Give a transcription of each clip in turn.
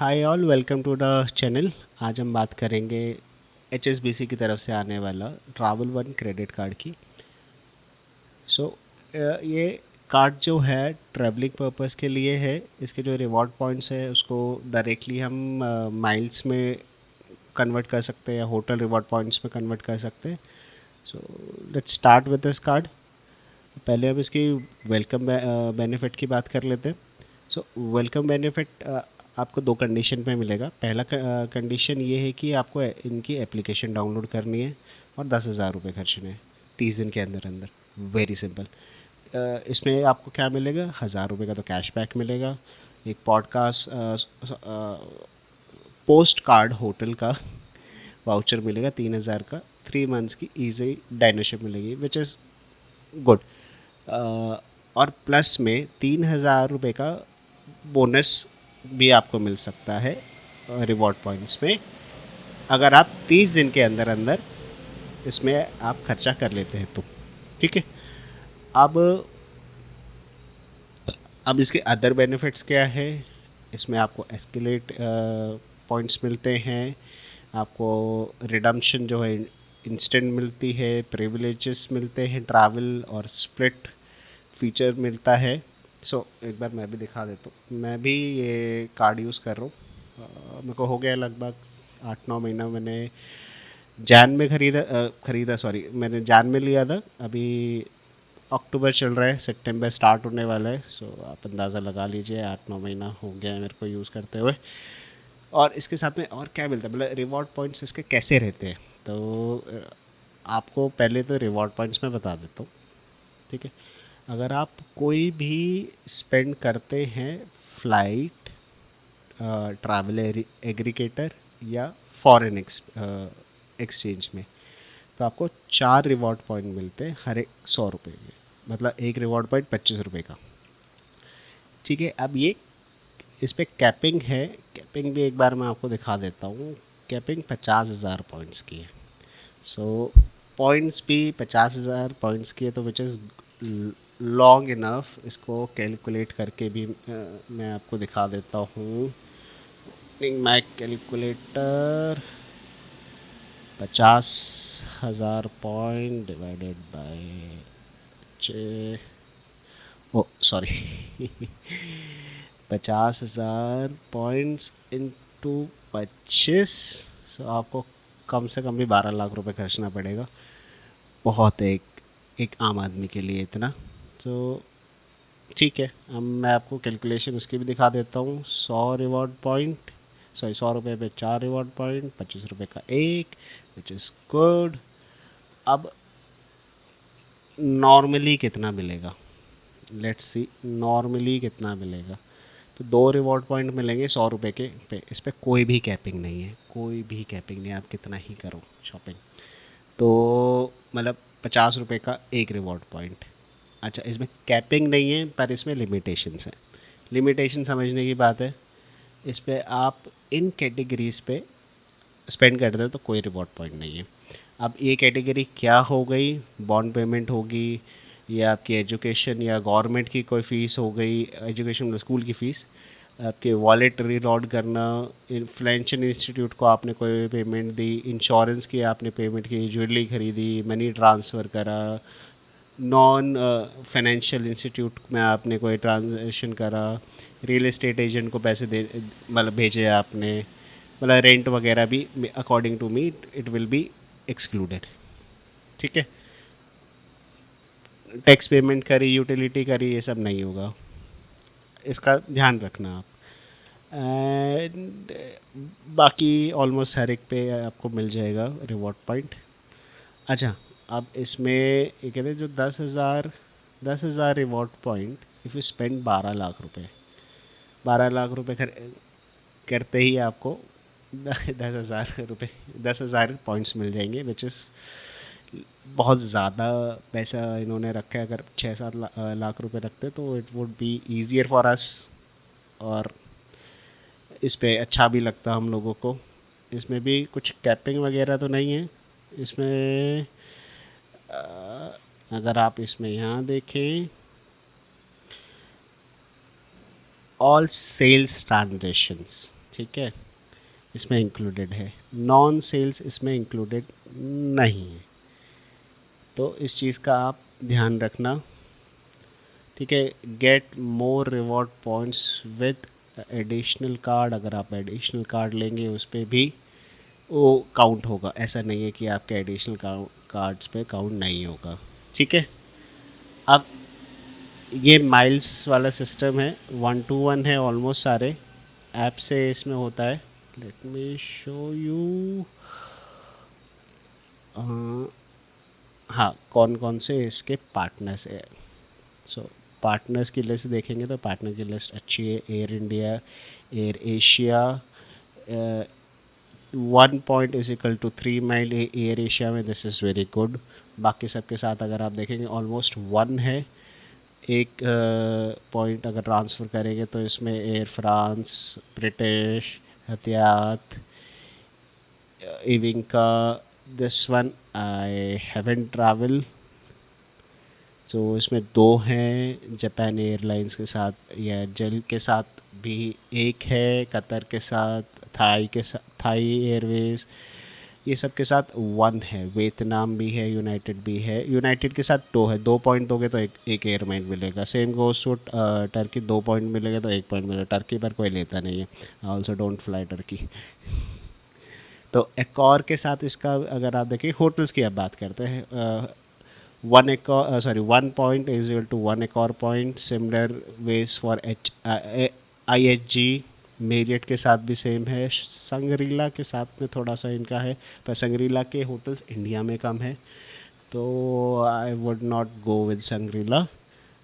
Hi all, welcome to the channel. आज हम बात करेंगे HSBC की तरफ से आने वाला ट्रैवल वन क्रेडिट कार्ड की। सो ये कार्ड जो है ट्रैवलिंग पर्पस के लिए है। इसके जो रिवॉर्ड पॉइंट्स है उसको डायरेक्टली हम माइल्स में कन्वर्ट कर सकते हैं या होटल रिवॉर्ड पॉइंट्स में कन्वर्ट कर सकते हैं। So let's start with this card. पहले हम इसकी वेलकम बेनिफिट की बात कर लेते हैं। सो वेलकम बेनिफिट आपको दो कंडीशन पे मिलेगा। पहला कंडीशन ये है कि आपको इनकी एप्लीकेशन डाउनलोड करनी है और 10,000 रुपये खर्चने हैं 30 दिन के अंदर अंदर। Very simple. इसमें आपको क्या मिलेगा, 1,000 रुपये का तो कैशबैक मिलेगा। एक पॉडकास्ट पोस्ट कार्ड होटल का वाउचर मिलेगा 3,000 का। 3 मंथ्स की ईजी डायनरशिप मिलेगी विच इज़ गुड। और प्लस में 3,000 रुपये का बोनस भी आपको मिल सकता है रिवॉर्ड पॉइंट्स में, अगर आप 30 दिन के अंदर अंदर इसमें आप खर्चा कर लेते हैं तो। ठीक है। अब अब इसके अदर बेनिफिट्स क्या है। इसमें आपको एस्केलेट पॉइंट्स मिलते हैं, आपको रिडम्पशन जो है इंस्टेंट मिलती है, प्रिविलेजेस मिलते हैं, ट्रैवल और स्प्लिट फीचर मिलता है। एक बार मैं भी दिखा देता हूँ। मैं भी ये कार्ड यूज़ कर रहा हूँ। मेरे को हो गया लगभग 8-9 महीना। मैंने जैन में ख़रीदा सॉरी, मैंने जैन में लिया था। अभी अक्टूबर चल रहा है, सितंबर स्टार्ट होने वाला है। आप अंदाज़ा लगा लीजिए 8-9 महीना हो गया है मेरे को यूज़ करते हुए। और इसके साथ में और क्या मिलता है, मतलब रिवॉर्ड पॉइंट्स इसके कैसे रहते हैं। तो आपको पहले तो रिवॉर्ड पॉइंट्स में बता देता हूँ। ठीक है। अगर आप कोई भी स्पेंड करते हैं फ़्लाइट, ट्रैवल एग्रीगेटर या फॉरेन एक्सचेंज में, तो आपको 4 रिवॉर्ड पॉइंट मिलते हैं हर एक 100 रुपये में। मतलब एक रिवॉर्ड पॉइंट 25 रुपये का। ठीक है। अब ये इस पर कैपिंग है। कैपिंग भी एक बार मैं आपको दिखा देता हूँ। कैपिंग 50,000 पॉइंट्स की है। पॉइंट्स भी 50,000 पॉइंट्स की है, तो विच इज़ लॉन्ग इनफ। इसको कैलकुलेट करके भी मैं आपको दिखा देता हूँ। My calculator. 50,000 point divided by oh sorry 50,000 points into 25। आपको कम से कम भी 12 लाख रुपए खर्चना पड़ेगा। बहुत है एक आम आदमी के लिए इतना। तो ठीक है, अब मैं आपको कैलकुलेशन उसकी भी दिखा देता हूँ। 100 रुपये पे 4 रिवॉर्ड पॉइंट, 25 रुपये का एक, विच इज़ गुड। अब नॉर्मली कितना मिलेगा, लेट्स सी नॉर्मली कितना मिलेगा। तो 2 रिवॉर्ड पॉइंट मिलेंगे 100 रुपये के पे। इस पर कोई भी कैपिंग नहीं है, कोई भी कैपिंग नहीं है। आप कितना ही करो शॉपिंग, तो मतलब 50 रुपये का एक रिवॉर्ड पॉइंट। अच्छा, इसमें कैपिंग नहीं है पर इसमें लिमिटेशंस हैं। लिमिटेशन समझने की बात है। इस पर आप इन कैटेगरीज पे स्पेंड करते हो तो कोई रिवॉर्ड पॉइंट नहीं है। अब ये कैटेगरी क्या हो गई, बॉन्ड पेमेंट होगी, या आपकी एजुकेशन या गवर्नमेंट की कोई फ़ीस हो गई, एजुकेशन मतलब स्कूल की फ़ीस, आपके वॉलेट रीलॉड करना, फाइनेंशियल इंस्टीट्यूट को आपने कोई पेमेंट दी, इंश्योरेंस की आपने पेमेंट की, ज्वेलरी ख़रीदी, मनी ट्रांसफ़र करा, नॉन फाइनेंशियल इंस्टीट्यूट में आपने कोई ट्रांजेक्शन करा, रियल एस्टेट एजेंट को पैसे दे मतलब भेजे आपने, मतलब रेंट वगैरह भी according to me it will be excluded. ठीक है। टैक्स पेमेंट करी, यूटिलिटी करी, ये सब नहीं होगा। इसका ध्यान रखना आप। एंड बाकी ऑलमोस्ट हर एक पे आपको मिल जाएगा रिवॉर्ड पॉइंट। अच्छा, अब इसमें ये कहते हैं जो 10,000 reward point if you spend 12 lakh रुपए, 12 लाख रुपए करते ही आपको 10,000 रुपये, 10,000 पॉइंट्स मिल जाएंगे विच इज़ बहुत ज़्यादा पैसा इन्होंने रखा है। अगर 6-7 लाख रुपए रखते तो it would be easier for us, और इस पे अच्छा भी लगता हम लोगों को। इसमें भी कुछ कैपिंग वगैरह तो नहीं है। इसमें अगर आप इसमें यहाँ देखें, ऑल सेल्स ट्रांजेक्शंस, ठीक है, इसमें इंक्लूडेड है। नॉन सेल्स इसमें इंक्लूडेड नहीं है, तो इस चीज़ का आप ध्यान रखना। ठीक है, get more reward points with additional card. अगर आप एडिशनल कार्ड लेंगे उस पर भी वो काउंट होगा, ऐसा नहीं है कि आपके एडिशनल कार्ड्स पे काउंट नहीं होगा। ठीक है, अब ये माइल्स वाला सिस्टम है, 1 to 1 है ऑलमोस्ट सारे ऐप से इसमें होता है। Let me show you. हाँ, कौन कौन से इसके पार्टनर्स है। सो पार्टनर्स की लिस्ट देखेंगे तो पार्टनर की लिस्ट अच्छी है। Air India, air Asia, 1 point = 3 mile air Asia में, दिस इज़ वेरी गुड। बाकी सबके साथ अगर आप देखेंगे ऑलमोस्ट 1 है। एक पॉइंट अगर ट्रांसफ़र करेंगे तो इसमें एयर फ्रांस, ब्रिटिश, हतियात, इविंका, this one I haven't travel. तो इसमें 2 हैं। जापान एयरलाइंस के साथ या जेल के साथ भी एक है, कतर के साथ, थाई के साथ, थाई एयरवेज़, ये सब के साथ 1 है। वियतनाम भी है, यूनाइटेड भी है। यूनाइटेड के साथ 2 है, 2 पॉइंट दोगे तो एक एयर माइल मिलेगा। Same goes to Turkey, 2 point मिलेगा तो 1 पॉइंट मिलेगा। टर्की पर कोई लेता नहीं है, ऑल्सो डोंट फ्लाई टर्की। तो एकॉर के साथ इसका अगर आप देखिए, होटल्स की अब बात करते हैं। 1 point similar ways for IHG। Marriott के साथ भी सेम है। संग्रीला के साथ में थोड़ा सा इनका है, पर संग्रीला के होटल्स इंडिया में कम है, तो I would not go with Shangri La,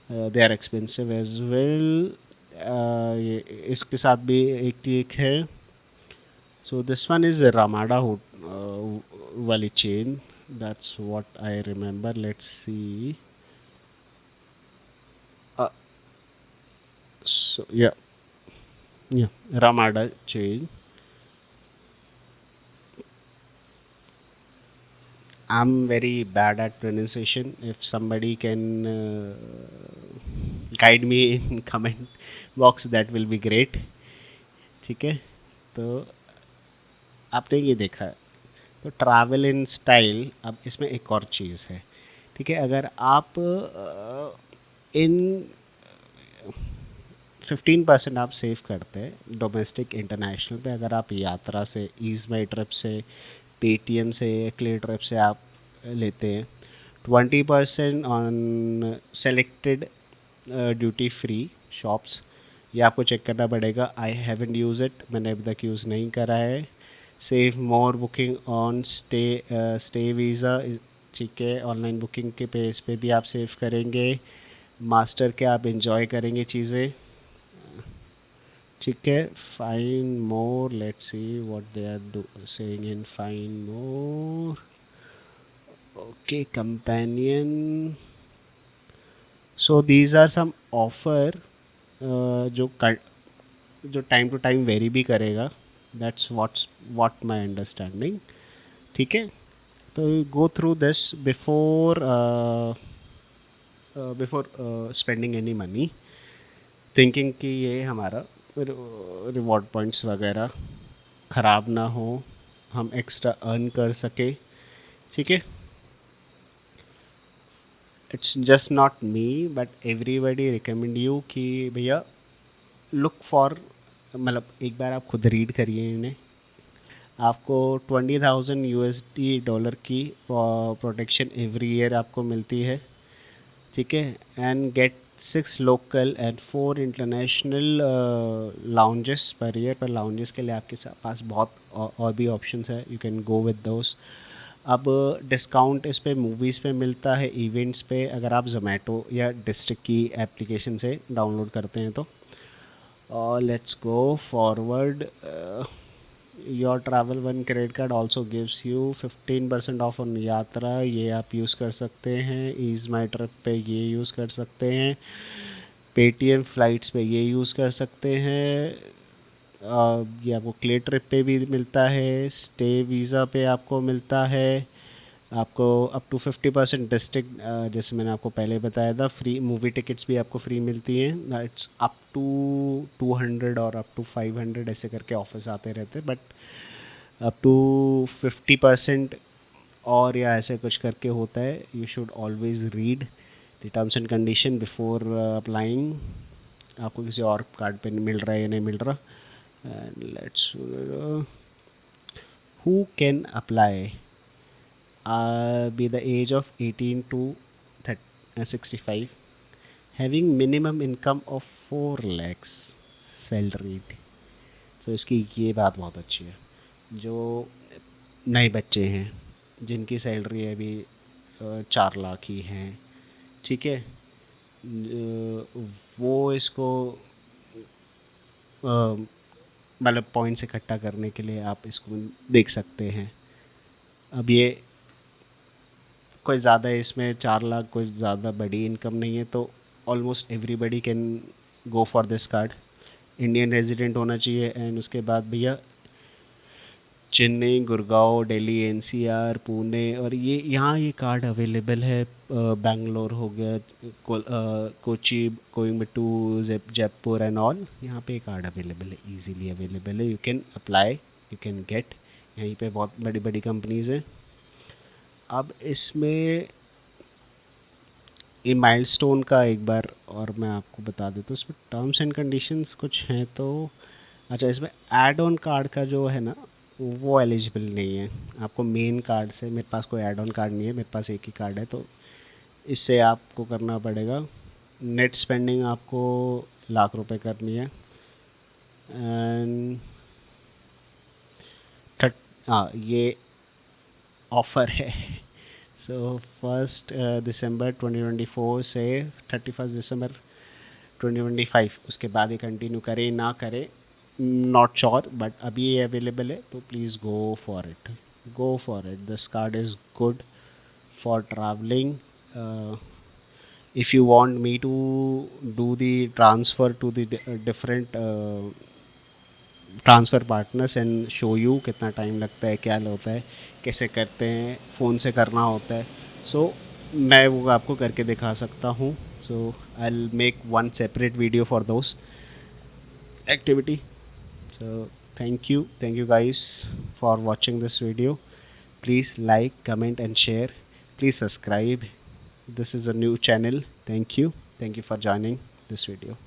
they are expensive as well. इसके साथ भी एक ठीक है। So this one is Ramada वाली chain. That's what I remember. Let's see. Uh, so yeah, Ramada chain. I'm very bad at pronunciation. If somebody can guide me in comment box, that will be great. ठीक है, तो आपने ये देखा है। तो travel in style, अब इसमें एक और चीज़ है। ठीक है, अगर आप इन 15% आप सेव करते हैं डोमेस्टिक इंटरनेशनल पे, अगर आप यात्रा से, ईज माई ट्रिप से, पेटीएम से, क्ले ट्रिप से आप लेते हैं, 20% on selected duty free shops. ये आपको चेक करना पड़ेगा। आई हैवंट यूज़ इट, मैंने अभी तक यूज़ नहीं करा है। Save more booking on stay visa. ठीक है, ऑनलाइन बुकिंग के पेज पे भी आप सेव करेंगे। मास्टर के आप इंजॉय करेंगे चीज़ें। ठीक है, fine more, let's see what they are saying in fine more. Okay, companion. So these are some offer जो टाइम टू टाइम वेरी भी करेगा। That's what my understanding. ठीक है, तो go through this before spending any money, thinking कि ये हमारा reward points वगैरह ख़राब ना हो, हम एक्स्ट्रा अर्न कर सके। ठीक है, it's just not me but everybody recommend you कि भैया लुक फॉर, मतलब एक बार आप खुद रीड करिए इन्हें। आपको 20,000 USD डॉलर की प्रोटेक्शन एवरी ईयर आपको मिलती है। ठीक है, and get 6 local and 4 international lounges पर ईयर। पर लाउंजेस के लिए आपके पास बहुत और भी ऑप्शंस है, you can go with those. अब डिस्काउंट इस पे मूवीज़ पे मिलता है, इवेंट्स पे, अगर आप जोमेटो या डिस्ट्रिक्ट की एप्लीकेशन से डाउनलोड करते हैं तो। Let's go forward. Your travel one credit card also gives you 15% of on यात्रा। ये आप यूज़ कर सकते हैं। ईज माई ट्रिप पे ये यूज़ कर सकते हैं। पेटीएम फ़्लाइट्स पे ये यूज़ कर सकते हैं। ये आपको क्ले ट्रिप पे भी मिलता है। स्टे वीज़ा पे आपको मिलता है। आपको अप टू 50% डिस्ट्रिक्ट, जैसे मैंने आपको पहले बताया था, फ्री मूवी टिकट्स भी आपको फ्री मिलती हैं। दैट्स अप टू 200 और अप टू 500 ऐसे करके ऑफर्स आते रहते हैं, बट अप टू 50% और या ऐसे कुछ करके होता है। You should always read the terms and condition before applying. आपको किसी और कार्ड पे मिल रहा है या नहीं मिल रहा। And let's who can apply be the age of 18 to 65, having minimum income of 4 lakhs salaried। तो इसकी ये बात बहुत अच्छी है, जो नए बच्चे हैं जिनकी सैलरी अभी 4 लाख ही हैं, ठीक है, वो इसको मतलब पॉइंट्स इकट्ठा करने के लिए आप इसको देख सकते हैं। अब ये कोई ज़्यादा इसमें 4 लाख कोई ज़्यादा बड़ी इनकम नहीं है, तो almost everybody can go for this card. Indian resident होना चाहिए, एंड उसके बाद भैया चेन्नई, गुड़गांव, दिल्ली, एनसीआर, पुणे, और ये कार्ड अवेलेबल है। बेंगलोर हो गया, कोची, कोयम्बटूर, जयपुर एंड ऑल, यहाँ पे कार्ड अवेलेबल है, इजीली अवेलेबल है। You can apply, you can get. यहीं पे बहुत बड़ी बड़ी कंपनीज़ हैं। अब इसमें ये माइलस्टोन का एक बार और मैं आपको बता देता हूँ, इसमें टर्म्स एंड कंडीशंस कुछ हैं तो। अच्छा, इसमें ऐड ऑन कार्ड का जो है ना, वो एलिजिबल नहीं है। आपको मेन कार्ड से, मेरे पास कोई ऐड ऑन कार्ड नहीं है, मेरे पास एक ही कार्ड है, तो इससे आपको करना पड़ेगा। नेट स्पेंडिंग आपको ₹1,00,000 करनी है। एंड थर्ट हाँ, ये ऑफ़र है। सो 1 दिसंबर 2024 से 31 दिसंबर 2025, उसके बाद ही कंटिन्यू करें ना करें, नॉट श्योर, बट अभी ये अवेलेबल है, तो please go for it, go for it. This card is good for travelling. if you want me to do the transfer to the different transfer partners and show you कितना time लगता है, क्या होता है, कैसे करते हैं, फ़ोन से करना होता है, सो मैं वो आपको करके दिखा सकता हूँ। So I will make one separate video for those activity. So thank you guys for watching this video. Please like, comment and share. Please subscribe. This is a new channel. Thank you for joining this video.